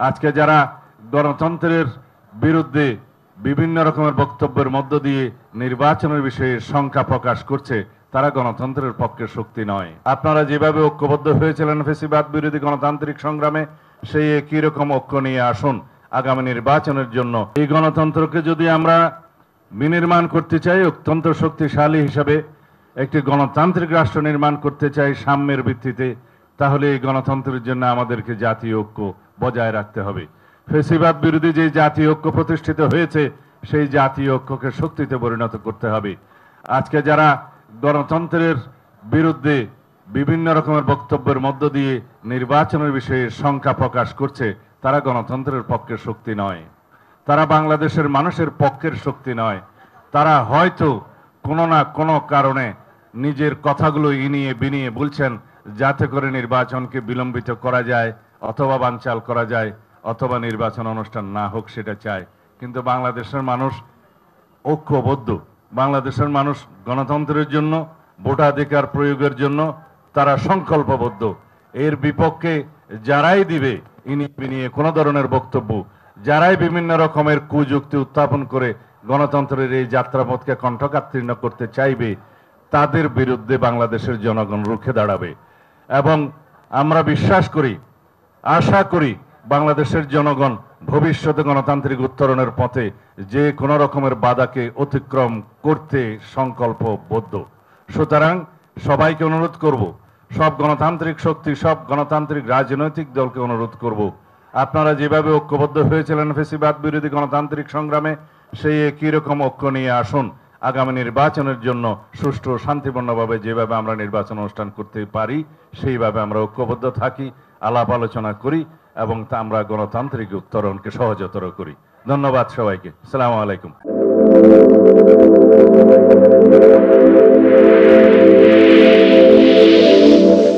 আজকে যারা গণতন্ত্রের বিরুদ্ধে বিভিন্ন রকমের বক্তব্যের মধ্য দিয়ে নির্বাচনের বিষয়ে শঙ্কা প্রকাশ করছে, তারা গণতন্ত্রের পক্ষে শক্তি নয়। আপনারা যেভাবে ঐক্যবদ্ধ হয়েছিলেন ফ্যাসিবাদ বিরোধী গণতান্ত্রিক সংগ্রামে, সেই একই রকম ঐক্য নিয়ে আসুন আগামী নির্বাচনের জন্য। এই গণতন্ত্রকে যদি আমরা বিনির্মাণ করতে চাই, অত্যন্ত শক্তিশালী হিসাবে একটি গণতান্ত্রিক রাষ্ট্র নির্মাণ করতে চাই সাম্যের ভিত্তিতে, তাহলে এই গণতন্ত্রের জন্য আমাদেরকে জাতীয় ঐক্য বজায় রাখতে হবে। ফ্যাসিবাদ বিরোধী যে জাতীয় ঐক্য প্রতিষ্ঠিত হয়েছে, সেই জাতীয় ঐক্যকে শক্তিতে পরিণত করতে হবে। আজকে যারা গণতন্ত্রের বিরুদ্ধে বিভিন্ন রকমের বক্তব্যের মধ্য দিয়ে নির্বাচনের বিষয়ে শঙ্কা প্রকাশ করছে, তারা গণতন্ত্রের পক্ষে শক্তি নয়, তারা বাংলাদেশের মানুষের পক্ষের শক্তি নয়। তারা হয়তো কোনো না কোনো কারণে নিজের কথাগুলো ইনিয়ে বিনিয়ে বলছেন, যাতে করে নির্বাচনকে বিলম্বিত করা যায় অথবা বানচাল করা যায় অথবা নির্বাচন অনুষ্ঠান না হোক, সেটা চায়। কিন্তু বাংলাদেশের মানুষ ঐক্যবদ্ধ। বাংলাদেশের মানুষ গণতন্ত্রের জন্য, ভোটাধিকার প্রয়োগের জন্য তারা সংকল্পবদ্ধ। এর বিপক্ষে যারাই দিবে ইনিয়ে বিনিয়ে কোনো ধরনের বক্তব্য, যারাই বিভিন্ন রকমের কুযুক্তি উত্থাপন করে গণতন্ত্রের এই যাত্রাপথকে কণ্ঠকাত্তীর্ণ করতে চাইবে, তাদের বিরুদ্ধে বাংলাদেশের জনগণ রুখে দাঁড়াবে। এবং আমরা বিশ্বাস করি, আশা করি বাংলাদেশের জনগণ ভবিষ্যতে গণতান্ত্রিক উত্তরণের পথে যে কোনো রকমের বাধাকে অতিক্রম করতে সংকল্পবদ্ধ। সুতরাং সবাইকে অনুরোধ করব, সব গণতান্ত্রিক শক্তি, সব গণতান্ত্রিক রাজনৈতিক দলকে অনুরোধ করব, আপনারা যেভাবে ঐক্যবদ্ধ হয়েছিলেন ফ্যাসিবাদ বিরোধী গণতান্ত্রিক সংগ্রামে, সেই একই রকম ঐক্য নিয়ে আসুন আগামী নির্বাচনের জন্য। সুষ্ঠু শান্তিপূর্ণভাবে যেভাবে আমরা নির্বাচন অনুষ্ঠান করতে পারি, সেইভাবে আমরা ঐক্যবদ্ধ থাকি, আলাপ আলোচনা করি এবং তা আমরা গণতান্ত্রিক উত্তরণকে সহজতর করি। ধন্যবাদ সবাইকে। আসসালামু আলাইকুম।